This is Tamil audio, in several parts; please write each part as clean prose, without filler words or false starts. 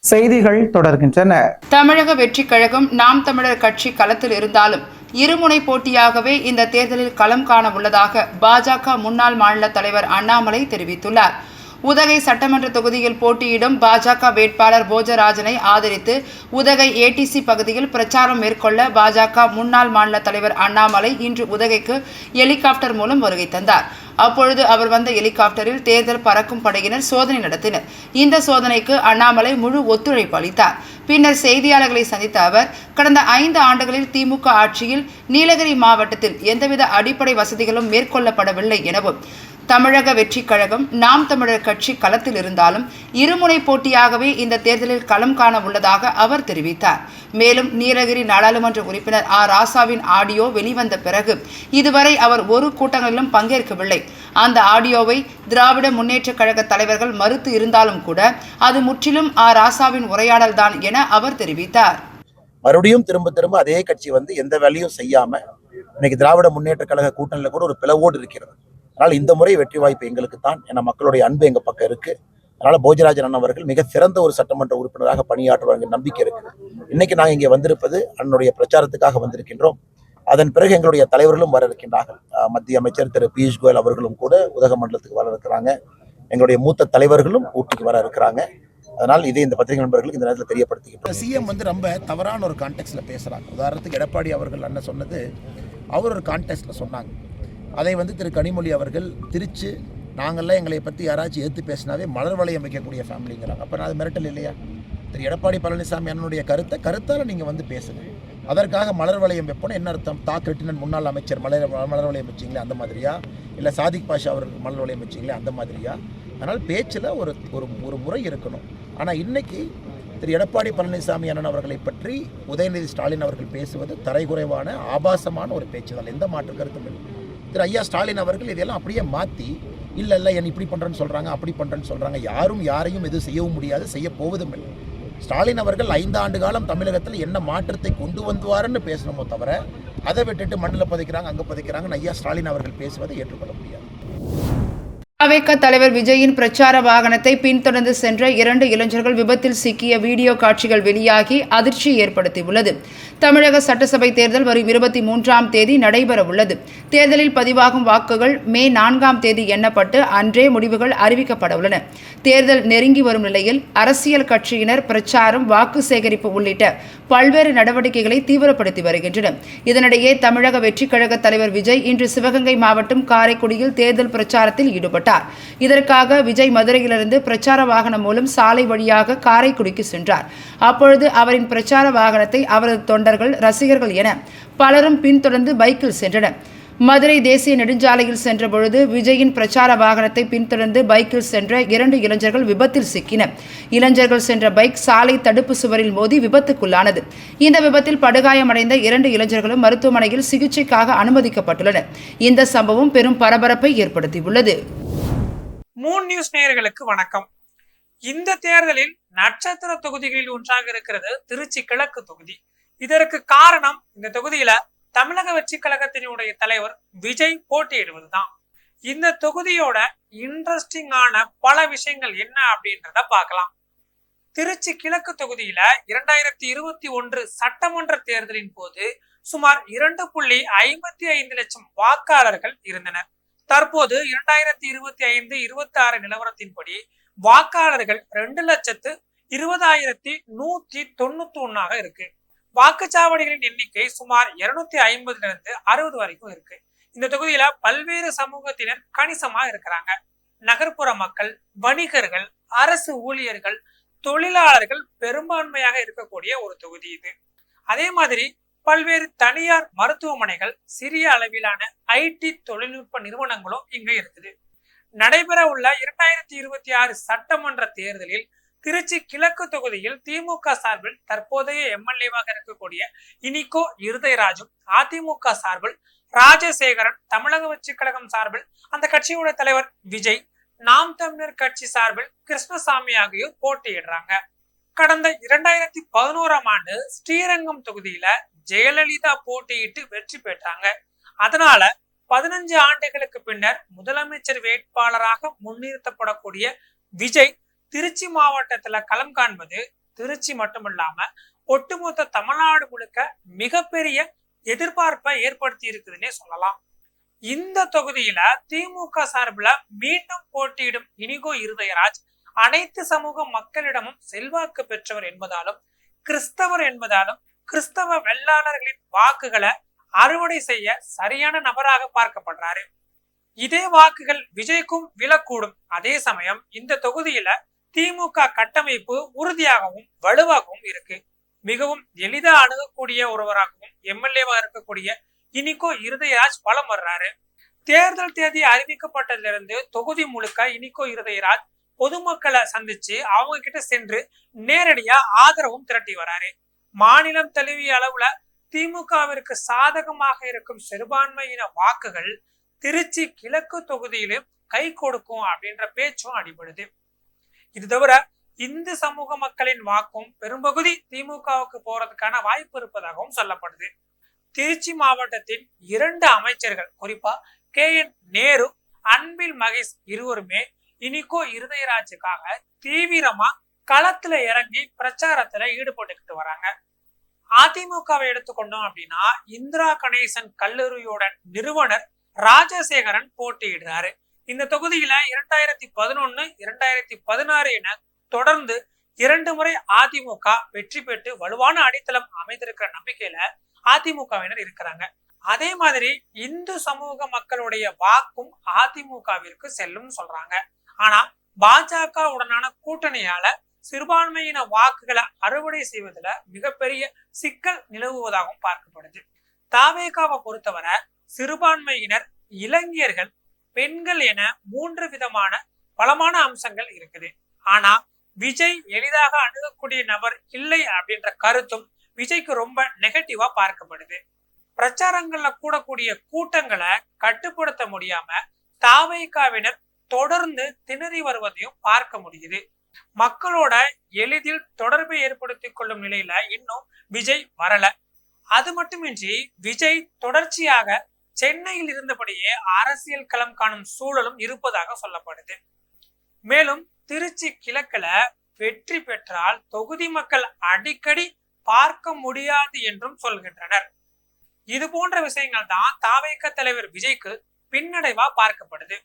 செய்திகள் தொடர்கின்றன. தமிழக வெற்றிக் கழகம் நாம் தமிழர் கட்சி களத்தில் இருந்தாலும் இருமுனை போட்டியாகவே இந்த தேர்தலில் களம் காண உள்ளதாக பாஜக முன்னாள் மாநில தலைவர் அண்ணாமலை தெரிவித்துள்ளார். உதகை சட்டமன்ற தொகுதியில் போட்டியிடும் பாஜக வேட்பாளர் போஜராஜனை ஆதரித்து உதகை ஏடிசி பகுதியில் பிரச்சாரம் மேற்கொள்ள பாஜக முன்னாள் மாநில தலைவர் அண்ணாமலை இன்று உதகைக்கு ஹெலிகாப்டர் மூலம் வருகை தந்தார். அப்பொழுது அவர் வந்த ஹெலிகாப்டரில் தேர்தல் பறக்கும் படையினர் சோதனை நடத்தினர். இந்த சோதனைக்கு அண்ணாமலை முழு ஒத்துழைப்பு அளித்தார். பின்னர் செய்தியாளர்களை சந்தித்த அவர், கடந்த 5 ஆண்டுகளில் திமுக ஆட்சியில் நீலகிரி மாவட்டத்தில் எந்தவித அடிப்படை வசதிகளும் மேற்கொள்ளப்படவில்லை எனவும், தமிழக வெற்றிக் கழகம் நாம் தமிழர் கட்சி களத்தில் இருந்தாலும் இருமுனை போட்டியாகவே இந்த தேர்தலில் களம் காண உள்ளதாக அவர் தெரிவித்தார். மேலும் நீலகிரி நாடாளுமன்ற உறுப்பினர் ராசாவின் ஆடியோ வெளிவந்த பிறகு இதுவரை அவர் ஒரு கூட்டங்களிலும் பங்கேற்கவில்லை. அந்த ஆடியோவை திராவிட முன்னேற்ற கழக தலைவர்கள் மறுத்து இருந்தாலும் கூட அது முற்றிலும் ராசாவின் உரையாடல் தான் என அவர் தெரிவித்தார். மறுபடியும் திரும்ப அதே கட்சி எந்த வேலையும் செய்யாம இன்னைக்கு திராவிட முன்னேற்ற கழக கூட்டணியில கூட ஒரு பிளவோடு இருக்கிறது. அதனால் இந்த முறை வெற்றி வாய்ப்பு எங்களுக்கு தான். ஏன்னா மக்களுடைய அன்பு எங்க பக்கம் இருக்கு. அதனால போஜராஜன் அண்ணன் அவர்கள் மிக சிறந்த ஒரு சட்டமன்ற உறுப்பினராக பணியாற்றுவாங்க நம்பிக்கை இருக்கு. இன்னைக்கு நாங்கள் இங்கே வந்திருப்பது அண்ணனுடைய பிரச்சாரத்துக்காக வந்திருக்கின்றோம். அதன் பிறகு எங்களுடைய தலைவர்களும் வர இருக்கின்றார்கள். மத்திய அமைச்சர் திரு பியூஷ் கோயல் அவர்களும் கூட உதகமண்டலத்துக்கு வர இருக்கிறாங்க. எங்களுடைய மூத்த தலைவர்களும் ஊட்டிக்கு வர இருக்கிறாங்க. அதனால் இதை இந்த பத்திரிகை நண்பர்களுக்கு இந்த நேரத்தில் தெரியப்படுத்திக்கிட்டோம். சிஎம் ரொம்ப தவறான ஒரு கான்டெக்ட்ல பேசுறாங்க. உதாரணத்துக்கு எடப்பாடி அவர்கள் அண்ணன் சொன்னது அவர் ஒரு கான்டெக்ட்ல சொன்னாங்க. அதை திரு கனிமொழி அவர்கள் திரிச்சு நாங்கள்லாம் எங்களை பற்றி யாராச்சும் ஏற்று பேசினாவே மலர் வளையம் வைக்கக்கூடிய ஃபேமிலிங்கிறாங்க. அப்போ நான் அது மிரட்டல் இல்லையா? திரு எடப்பாடி பழனிசாமி அண்ணனுடைய கருத்தால் நீங்கள் பேசுங்க. அதற்காக மலர் வளையம் வைப்போன்னு என்ன அர்த்தம்? கிருட்டிணன் முன்னாள் அமைச்சர் மலர் வளையம் வச்சிங்களே அந்த மாதிரியா? இல்லை சாதிக் பாஷா அவர்கள் மலர் வளையம் வச்சிங்களே அந்த மாதிரியா? அதனால் பேச்சில் ஒரு ஒரு முறை இருக்கணும். ஆனால் இன்னைக்கு திரு எடப்பாடி பழனிசாமி அண்ணன் அவர்களை பற்றி உதயநிதி ஸ்டாலின் அவர்கள் பேசுவது தரைக்குறைவான ஆபாசமான ஒரு பேச்சு தான். எந்த மாற்று கருத்தும் இல்லை. திரு ஐயா ஸ்டாலின் அவர்கள் இதெல்லாம் அப்படியே மாற்றி இல்லை என்ன இப்படி பண்ணுறேன்னு சொல்கிறாங்க, அப்படி பண்ணுறேன்னு சொல்கிறாங்க. யாரும் யாரையும் எதுவும் செய்யவும் முடியாது, செய்ய போவதும் இல்லை. ஸ்டாலின் அவர்கள் 5 ஆண்டு காலம் தமிழகத்தில் என்ன மாற்றத்தை கொண்டு வந்துவாருன்னு பேசணுமோ தவிர அதை விட்டுட்டு மண்ணில் பதிக்கிறாங்க அங்கே பதிக்கிறாங்கன்னு ஐயா ஸ்டாலின் அவர்கள் பேசுவதை ஏற்றுக்கொள்ள முடியாது. அவைக்க தலைவர் விஜயின் பிரச்சார வாகனத்தை பின்தொடர்ந்து சென்ற 2 இளைஞர்கள் விபத்தில் சிக்கிய வீடியோ காட்சிகள் வெளியாகி அதிர்ச்சி ஏற்படுத்தியுள்ளது. தமிழக சட்டசபை தேர்தல் வரும் 23ஆம் தேதி நடைபெற உள்ளது. தேர்தலில் பதிவாகும் வாக்குகள் மே 4ஆம் தேதி எண்ணப்பட்டு அன்றே முடிவுகள் அறிவிக்கப்பட உள்ளன. தேர்தல் நெருங்கி வரும் நிலையில் அரசியல் கட்சியினர் பிரச்சாரம், வாக்கு சேகரிப்பு உள்ளிட்ட பல்வேறு நடவடிக்கைகளை தீவிரப்படுத்தி வருகின்றனர். இதனிடையே தமிழக வெற்றிக் கழக தலைவர் விஜய் இன்று சிவகங்கை மாவட்டம் காரைக்குடியில் தேர்தல் பிரச்சாரத்தில் ஈடுபட்டார். இதற்காக விஜய் மதுரையிலிருந்து பிரச்சார வாகனம் மூலம் சாலை வழியாக காரைக்குடிக்கு சென்றார். அப்பொழுது அவரின் பிரச்சார வாகனத்தை அவரது தொண்டர்கள், ரசிகர்கள் என பலரும் பின்தொடர்ந்து பைக்கில் சென்றனர். மதுரை தேசிய நெடுஞ்சாலையில் சென்ற பொழுது விஜயின் பிரச்சார வாகனத்தை பின்தொடர்ந்து பைக்கில் சென்ற 2 இளைஞர்கள் விபத்தில் சிக்கினர். இளைஞர்கள் சென்ற பைக் சாலை தடுப்பு சுவரில் மோதி விபத்துக்குள்ளானது. இந்த விபத்தில் படுகாயமடைந்த 2 இளைஞர்களும் மருத்துவமனையில் சிகிச்சைக்காக அனுமதிக்கப்பட்டுள்ளனர். இந்த சம்பவம் பெரும் பரபரப்பை ஏற்படுத்தியுள்ளது. மூன் நியூஸ் நேயர்களுக்கு வணக்கம். இந்த தேர்தலில் நட்சத்திர தொகுதிகளில் ஒன்றாக இருக்கிறது திருச்சி கிழக்கு தொகுதி. இதற்கு காரணம் இந்த தொகுதியில தமிழக வெற்றி கழகத்தினுடைய தலைவர் விஜய் போட்டியிடுவதுதான். இந்த தொகுதியோட இன்ட்ரெஸ்டிங்கான பல விஷயங்கள் என்ன அப்படின்றத பார்க்கலாம். திருச்சி கிழக்கு தொகுதியில 2021 சட்டமன்ற தேர்தலின் போது சுமார் 2.55 லட்சம் வாக்காளர்கள் இருந்தனர். தற்போது 2025-26 நிலவரத்தின்படி வாக்காளர்கள் 2,20,191 இருக்கு. வாக்குச்சாவடிகளின் எண்ணிக்கை சுமார் 250 60 வரைக்கும் இருக்கு. இந்த தொகுதியில பல்வேறு சமூகத்தினர் கணிசமா இருக்கிறாங்க. நகர்ப்புற மக்கள், வணிகர்கள், அரசு ஊழியர்கள், தொழிலாளர்கள் பெரும்பான்மையாக இருக்கக்கூடிய ஒரு தொகுதி இது. அதே மாதிரி பல்வேறு தனியார் மருத்துவமனைகள், சிறிய அளவிலான ஐடி தொழில்நுட்ப நிறுவனங்களும் இங்க இருக்குது. நடைபெற உள்ள 2026 சட்டமன்ற தேர்தலில் திருச்சி கிழக்கு தொகுதியில் திமுக சார்பில் தற்போதைய எம்எல்ஏவாக இருக்கக்கூடிய இனிகோ இருதயராஜும், அதிமுக சார்பில் ராஜசேகரன், தமிழக வெற்றிக் கழகம் சார்பில் அந்த கட்சியோட தலைவர் விஜய், நாம் தமிழர் கட்சி சார்பில் கிருஷ்ணசாமி ஆகியோர் போட்டியிடுறாங்க. கடந்த 2011ஆம் ஆண்டு ஸ்ரீரங்கம் தொகுதியில ஜெயலலிதா போட்டியிட்டு வெற்றி பெற்றாங்க. அதனால 15 ஆண்டுகளுக்கு பின்னர் முதலமைச்சர் வேட்பாளராக முன்னிறுத்தப்படக்கூடிய விஜய் திருச்சி மாவட்டத்துல களம் காண்பது திருச்சி மட்டுமில்லாம ஒட்டுமொத்த தமிழ்நாடு முழுக்க மிகப்பெரிய எதிர்பார்ப்பை ஏற்படுத்தி இருக்குதுன்னே சொல்லலாம். இந்த தொகுதியில திமுக சார்பில் மீண்டும் போட்டியிடும் இனிகோ இருதயராஜ் அனைத்து சமூக மக்களிடமும் செல்வாக்கு பெற்றவர் என்பதாலும் கிறிஸ்தவர் என்பதாலும் கிறிஸ்தவ வெள்ளாளர்களின் வாக்குகளை அறுவடை செய்ய சரியான நபராக பார்க்கப்படுறாரு. இதே வாக்குகள் விஜய்க்கும் விழக்கூடும். அதே சமயம் இந்த தொகுதியில திமுக கட்டமைப்பு உறுதியாகவும் வலுவாகவும் இருக்கு. மிகவும் எளிதா அணுகக்கூடிய ஒருவராகவும் எம்எல்ஏவா இருக்கக்கூடிய இனிகோ இருதயராஜ் பலம் வர்றாரு. தேர்தல் தேதி அறிவிக்கப்பட்டதிலிருந்து தொகுதி முழுக்க இனிகோ இருதயராஜ் பொதுமக்களை சந்திச்சு அவங்க கிட்ட சென்று நேரடியா ஆதரவும் திரட்டி வராரு. மாநிலம் தழுவிய அளவுல திமுகவிற்கு சாதகமாக இருக்கும் சிறுபான்மையின வாக்குகள் திருச்சி கிழக்கு தொகுதியிலும் கை கொடுக்கும் அப்படின்ற பேச்சும் அடிபடுது. இது தவிர இந்து சமூக மக்களின் வாக்கும் பெரும்பகுதி திமுகவுக்கு போறதுக்கான வாய்ப்பு இருப்பதாகவும் சொல்லப்படுது. திருச்சி மாவட்டத்தின் 2 அமைச்சர்கள், குறிப்பா KN நேரு, அன்பில் மகேஷ் இருவருமே இனிகோ இருதயராஜுக்காக தீவிரமா களத்துல இறங்கி பிரச்சாரத்துல ஈடுபட்டுக்கிட்டு வராங்க. அதிமுகவை எடுத்துக்கொண்டோம் அப்படின்னா இந்திரா கணேசன் கல்லூரியோட நிறுவனர் ராஜசேகரன் போட்டியிடுறாரு. இந்த தொகுதியில 2011, 2016 என தொடர்ந்து 2 முறை அதிமுக வெற்றி பெற்று வலுவான அடித்தளம் அமைந்திருக்கிற நம்பிக்கையில அதிமுகவினர் இருக்கிறாங்க. அதே மாதிரி இந்து சமூக மக்களுடைய வாக்கும் அதிமுகவிற்கு செல்லும் சொல்றாங்க. ஆனா பாஜக உடனான கூட்டணியால சிறுபான்மையின வாக்குகளை அறுவடை செய்வதில் மிகப்பெரிய சிக்கல் நிலவுவதாகவும் பார்க்கப்படுது. தாவேகாவை பொறுத்தவரை சிறுபான்மையினர், இளைஞர்கள், பெண்கள் என 3 விதமான பலமான அம்சங்கள் இருக்குது. ஆனா விஜய் எளிதாக அணுகக்கூடிய நபர் இல்லை அப்படின்ற கருத்தும் விஜய்க்கு ரொம்ப நெகட்டிவா பார்க்கப்படுது. பிரச்சாரங்கள்ல கூடக்கூடிய கூட்டங்களை கட்டுப்படுத்த முடியாம தாவேகாவினர் தொடர்ந்து திணறி வருவதையும் பார்க்க முடியுது. மக்களோட எளிதில் தொடர்பை ஏற்படுத்திக் கொள்ளும் நிலையில இன்னும் விஜய் வரல. அது மட்டுமின்றி விஜய் தொடர்ச்சியாக சென்னையில் இருந்தபடியே அரசியல் களம் காணும் சூழலும் இருப்பதாக சொல்லப்படுது. மேலும் திருச்சி கிழக்குல வெற்றி பெற்றால் தொகுதி மக்கள் அடிக்கடி பார்க்க முடியாது என்றும் சொல்கின்றனர். இது போன்ற விஷயங்கள் தான் தாவேக தலைவர் விஜய்க்கு பின்னடைவா பார்க்கப்படுது.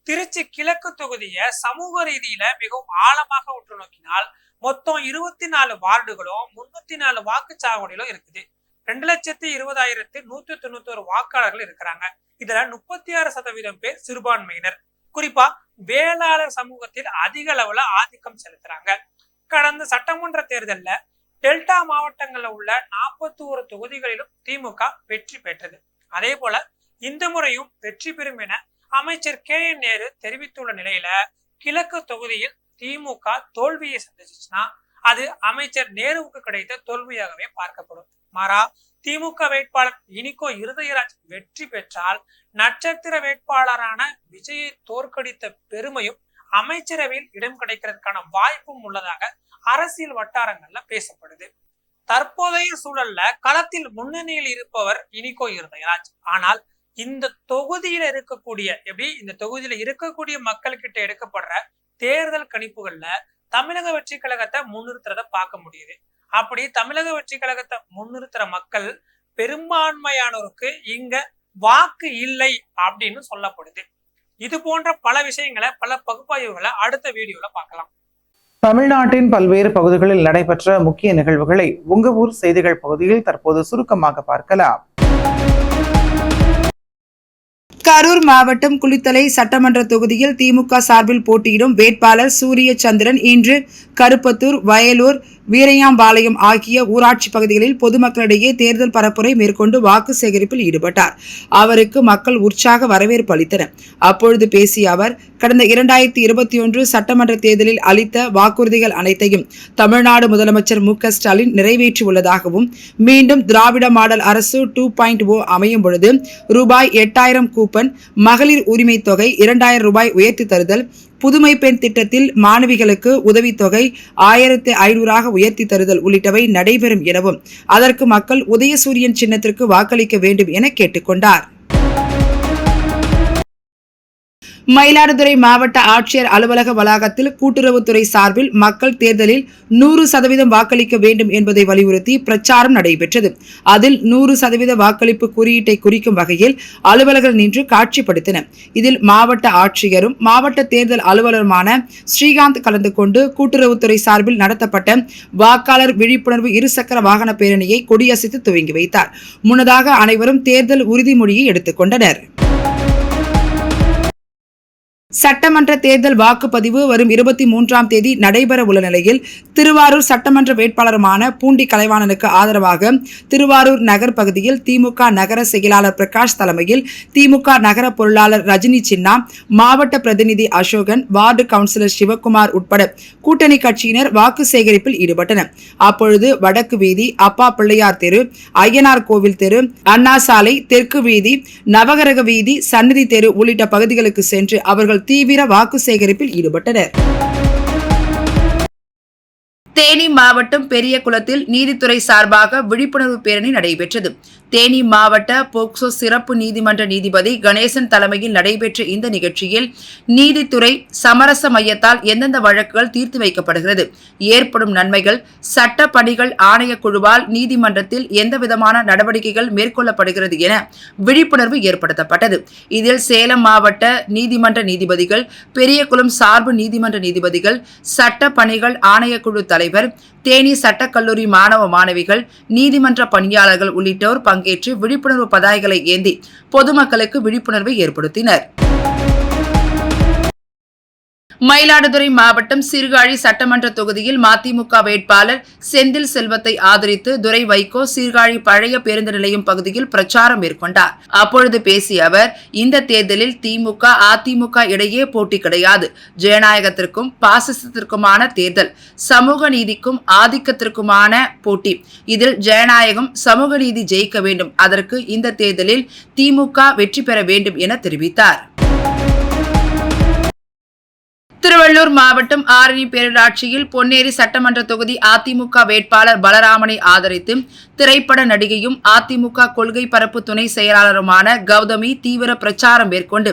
திருச்சி கிழக்கு தொகுதியை சமூக ரீதியில மிகவும் ஆழமாக உற்று நோக்கினால் மொத்தம் 24 வார்டுகளும் 304 வாக்குச்சாவடிகளும் இருக்குது. 2,20,191 வாக்காளர்கள் இருக்கிறாங்க. இதுல 36% பேர் சிறுபான்மையினர், குறிப்பா வேளாளர் சமூகத்தில் அதிக அளவுல ஆதிக்கம் செலுத்துறாங்க. கடந்த சட்டமன்ற தேர்தல்ல டெல்டா மாவட்டங்கள்ல உள்ள 41 தொகுதிகளிலும் திமுக வெற்றி பெற்றது. அதே போல இந்த முறையும் வெற்றி பெறும் என அமைச்சர் KN நேரு தெரிவித்துள்ள நிலையில கிழக்கு தொகுதியில் திமுக தோல்வியை சந்திச்சுச்சுன்னா அது அமைச்சர் நேருவுக்கு கிடைத்த தோல்வியாகவே பார்க்கப்படும். மாறா திமுக வேட்பாளர் இனிகோ இருதயராஜ் வெற்றி பெற்றால் நட்சத்திர வேட்பாளரான விஜயை தோற்கடித்த பெருமையும் அமைச்சரவையில் இடம் கிடைக்கிறதுக்கான வாய்ப்பும் உள்ளதாக அரசியல் வட்டாரங்கள்ல பேசப்படுது. தற்போதைய சூழல்ல களத்தில் முன்னணியில் இருப்பவர் இனிகோ இருதயராஜ். ஆனால் இந்த தொகுதியில இருக்கக்கூடிய மக்கள் கிட்ட எடுக்கப்படுற தேர்தல் கணிப்புகள்ல தமிழக வெற்றி கழகத்தை முன்னிறுத்துறத பார்க்க முடியுது. அப்படி தமிழக வெற்றி கழகத்தை முன்னிறுத்துற மக்கள் பெரும்பான்மையானோருக்கு இங்க வாக்கு இல்லை அப்படின்னு சொல்லப்படுது. இது போன்ற பல விஷயங்களை, பல பகுப்பாய்வுகளை அடுத்த வீடியோல பார்க்கலாம். தமிழ்நாட்டின் பல்வேறு பகுதிகளில் நடைபெற்ற முக்கிய நிகழ்வுகளை உங்க ஊர் செய்திகள் பகுதியில் தற்போது சுருக்கமாக பார்க்கலாம். கரூர் மாவட்டம் குளித்தலை சட்டமன்ற தொகுதியில் திமுக சார்பில் போட்டியிடும் வேட்பாளர் சூரியச்சந்திரன் இன்று கருப்பத்தூர், வயலூர், வீரையாம்பாளையம் ஆகிய ஊராட்சி பகுதிகளில் பொதுமக்களிடையே தேர்தல் பரப்புரை மேற்கொண்டு வாக்கு சேகரிப்பில் ஈடுபட்டார். அவருக்கு மக்கள் உற்சாக வரவேற்பு அளித்தனர். அப்பொழுது பேசிய அவர், கடந்த 2021 சட்டமன்ற தேர்தலில் அளித்த வாக்குறுதிகள் அனைத்தையும் தமிழ்நாடு முதலமைச்சர் மு.க. ஸ்டாலின் நிறைவேற்றியுள்ளதாகவும், மீண்டும் திராவிட மாடல் அரசு 2.0 அமையும் பொழுது ரூபாய் 8000 கூப்பன், மகளிர் உரிமை தொகை 2000 ரூபாய் உயர்த்தி தருதல், புதுமை பெண் திட்டத்தில் மாணவிகளுக்கு உதவித்தொகை 1500 உயர்த்தி தருதல் உள்ளிட்டவை நடைபெறும் எனவும், அதற்கு மக்கள் உதயசூரியன் சின்னத்திற்கு வாக்களிக்க வேண்டும் என கேட்டுக்கொண்டார். மயிலாடுதுறை மாவட்ட ஆட்சியர் அலுவலக வளாகத்தில் கூட்டுறவுத்துறை சார்பில் மக்கள் தேர்தலில் 100% வாக்களிக்க வேண்டும் என்பதை வலியுறுத்தி பிரச்சாரம் நடைபெற்றது. அதில் 100% வாக்களிப்பு குறியீட்டை குறிக்கும் வகையில் அலுவலர்கள் நின்று காட்சிப்படுத்தினர். இதில் மாவட்ட ஆட்சியரும் மாவட்ட தேர்தல் அலுவலருமான ஸ்ரீகாந்த் கலந்து கொண்டு கூட்டுறவுத்துறை சார்பில் நடத்தப்பட்ட வாக்காளர் விழிப்புணர்வு இருசக்கர வாகன பேரணியை கொடியசைத்து துவங்கி வைத்தார். முன்னதாக அனைவரும் தேர்தல் உறுதிமொழியை எடுத்துக் கொண்டனர். சட்டமன்ற தேர்தல் வாக்குப்பதிவு வரும் 23ஆம் தேதி நடைபெற உள்ள நிலையில் திருவாரூர் சட்டமன்ற வேட்பாளருமான பூண்டி கலைவாணனுக்கு ஆதரவாக திருவாரூர் நகர் பகுதியில் திமுக நகர செயலாளர் பிரகாஷ் தலைமையில் திமுக நகர பொருளாளர் ரஜினி சின்னா, மாவட்ட பிரதிநிதி அசோகன், வார்டு கவுன்சிலர் சிவக்குமார் உட்பட கூட்டணி கட்சியினர் வாக்கு சேகரிப்பில் ஈடுபட்டனர். அப்பொழுது வடக்கு வீதி, அப்பா பிள்ளையார் தெரு, ஐயனார் கோவில் தெரு, அண்ணா சாலை, தெற்கு வீதி, நவகரக வீதி, சந்நிதி தெரு உள்ளிட்ட பகுதிகளுக்கு சென்று அவர்கள் தீவிர வாக்கு சேகரிப்பில் ஈடுபட்டனர். தேனி மாவட்டம் பெரியகுளத்தில் நீதித்துறை சார்பாக விழிப்புணர்வு பேரணி நடைபெற்றது. தேனி மாவட்ட போக்சோ சிறப்பு நீதிமன்ற நீதிபதி கணேசன் தலைமையில் நடைபெற்ற இந்த நிகழ்ச்சியில் நீதித்துறை சமரச மையத்தால் எந்தெந்த வழக்குகள் தீர்த்து வைக்கப்படுகிறது, ஏற்படும் நன்மைகள், சட்ட பணிகள் ஆணையக்குழுவால் நீதிமன்றத்தில் எந்தவிதமான நடவடிக்கைகள் மேற்கொள்ளப்படுகிறது என விழிப்புணர்வு ஏற்படுத்தப்பட்டது. இதில் சேலம் மாவட்ட நீதிமன்ற நீதிபதிகள், பெரியகுளம் சார்பு நீதிமன்ற நீதிபதிகள், சட்ட பணிகள் ஆணையக்குழு தலைவர், தேனி சட்டக்கல்லூரி மாணவ மாணவிகள், நீதிமன்ற பணியாளர்கள் உள்ளிட்டோர் பங்கேற்று விழிப்புணர்வு பதாகைகளை ஏந்தி பொதுமக்களுக்கு விழிப்புணர்வை ஏற்படுத்தினர். மயிலாடுதுறை மாவட்டம் சீர்காழி சட்டமன்ற தொகுதியில் மதிமுக வேட்பாளர் செந்தில் செல்வத்தை ஆதரித்து துரை வைகோ சீர்காழி பழைய பேருந்து நிலையம் பகுதியில் பிரச்சாரம் மேற்கொண்டார். அப்பொழுது பேசிய அவர், இந்த தேர்தலில் திமுக அதிமுக இடையே போட்டி கிடையாது, ஜனநாயகத்திற்கும் பாசிசத்திற்குமான தேர்தல், சமூக நீதிக்கும் ஆதிக்கத்திற்குமான போட்டி. இதில் ஜனநாயகம் சமூக நீதி ஜெயிக்க வேண்டும், அதற்கு இந்த தேர்தலில் திமுக வெற்றி பெற வேண்டும் என தெரிவித்தார். திருவள்ளூர் மாவட்டம் ஆரணி பேரூராட்சியில் பொன்னேரி சட்டமன்ற தொகுதி அதிமுக வேட்பாளர் பலராமனை ஆதரித்து திரைப்பட நடிகையும் அதிமுக கொள்கை பரப்பு துணை செயலாளருமான கௌதமி தீவிர பிரச்சாரம் மேற்கொண்டு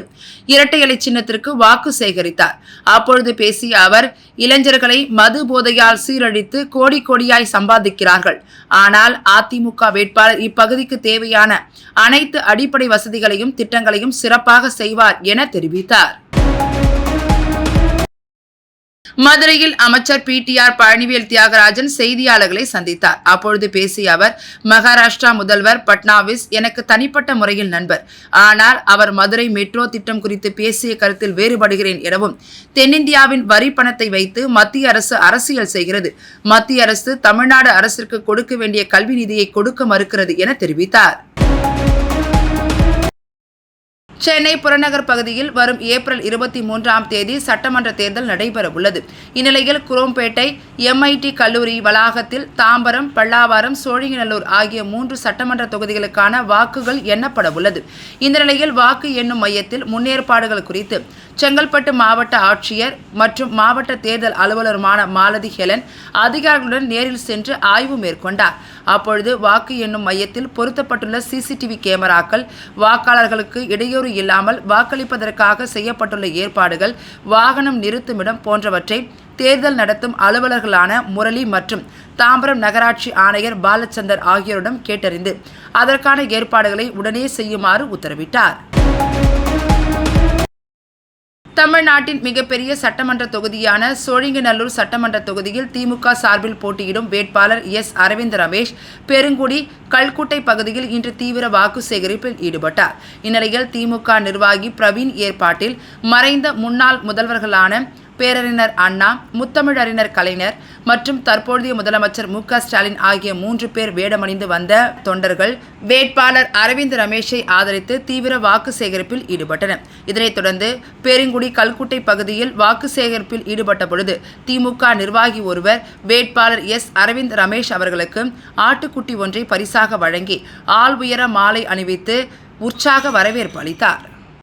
இரட்டை இலை சின்னத்திற்கு வாக்கு சேகரித்தார். அப்பொழுது பேசிய அவர், இளைஞர்களை மது போதையால் சீரழித்து கோடி கோடியாய் சம்பாதிக்கிறார்கள். ஆனால் அதிமுக வேட்பாளர் இப்பகுதிக்கு தேவையான அனைத்து அடிப்படை வசதிகளையும் திட்டங்களையும் சிறப்பாக செய்வார் என தெரிவித்தார். மதுரையில் அமைச்சர் PTR பழனிவேல் தியாகராஜன் செய்தியாளர்களை சந்தித்தார். அப்பொழுது பேசிய அவர், மகாராஷ்டிரா முதல்வர் பட்னாவிஸ் எனக்கு தனிப்பட்ட முறையில் நண்பர், ஆனால் அவர் மதுரை மெட்ரோ திட்டம் குறித்து பேசிய கருத்தில் வேறுபடுகிறேன் எனவும், தென்னிந்தியாவின் வரி பணத்தை வைத்து மத்திய அரசு அரசியல் செய்கிறது, மத்திய அரசு தமிழ்நாடு அரசிற்கு கொடுக்க வேண்டிய கல்வி நிதியை கொடுக்க மறுக்கிறது என தெரிவித்தார். சென்னை புறநகர் பகுதியில் வரும் ஏப்ரல் 23ஆம் தேதி சட்டமன்ற தேர்தல் நடைபெற உள்ளது. இந்நிலையில் குரோம்பேட்டை MIT கல்லூரி வளாகத்தில் தாம்பரம், பல்லாவரம், சோழிங்கநல்லூர் ஆகிய 3 சட்டமன்ற தொகுதிகளுக்கான வாக்குகள் எண்ணப்பட உள்ளது. இந்த நிலையில் வாக்கு எண்ணும் மையத்தில் முன்னேற்பாடுகள் குறித்து செங்கல்பட்டு மாவட்ட ஆட்சியர் மற்றும் மாவட்ட தேர்தல் அலுவலருமான மாலதி ஹெலன் அதிகாரிகளுடன் நேரில் சென்று ஆய்வு மேற்கொண்டார். அப்பொழுது வாக்கு எண்ணும் மையத்தில் பொருத்தப்பட்டுள்ள CCTV கேமராக்கள், வாக்காளர்களுக்கு இடையூறு இல்லாமல் வாக்களிப்பதற்காக செய்யப்பட்டுள்ள ஏற்பாடுகள், வாகனம் நிறுத்துமிடம் போன்றவற்றை தேர்தல் நடத்தும் அலுவலர்களான முரளி மற்றும் தாம்பரம் நகராட்சி ஆணையர் பாலச்சந்தர் ஆகியோரிடம் கேட்டறிந்து அதற்கான ஏற்பாடுகளை உடனே செய்யுமாறு உத்தரவிட்டார். தமிழ்நாட்டின் மிகப்பெரிய சட்டமன்ற தொகுதியான சோழிங்கநல்லூர் சட்டமன்ற தொகுதியில் திமுக சார்பில் போட்டியிடும் வேட்பாளர் அரவிந்த் ரமேஷ் பெருங்குடி கல்குட்டை பகுதியில் இன்று தீவிர வாக்கு சேகரிப்பில் ஈடுபட்டார். இந்நிலையில் திமுக நிர்வாகி பிரவீன் ஏற்பாட்டில் மறைந்த முன்னாள் முதல்வர்களான பேரறிஞர் அண்ணா, முத்தமிழறிஞர் கலைஞர் மற்றும் தற்போதைய முதலமைச்சர் MK ஸ்டாலின் ஆகிய 3 பேர் வேடமணிந்து வந்த தொண்டர்கள் வேட்பாளர் அரவிந்த் ரமேஷை ஆதரித்து தீவிர வாக்கு சேகரிப்பில் ஈடுபட்டனர். இதனைத் தொடர்ந்து பெருங்குடி கல்குட்டை பகுதியில் வாக்கு சேகரிப்பில் ஈடுபட்ட பொழுது திமுக நிர்வாகி ஒருவர் வேட்பாளர் அரவிந்த் ரமேஷ் அவர்களுக்கு ஆட்டுக்குட்டி ஒன்றை பரிசாக வழங்கி ஆள் உயர மாலை அணிவித்து உற்சாக வரவேற்பு அளித்தார்.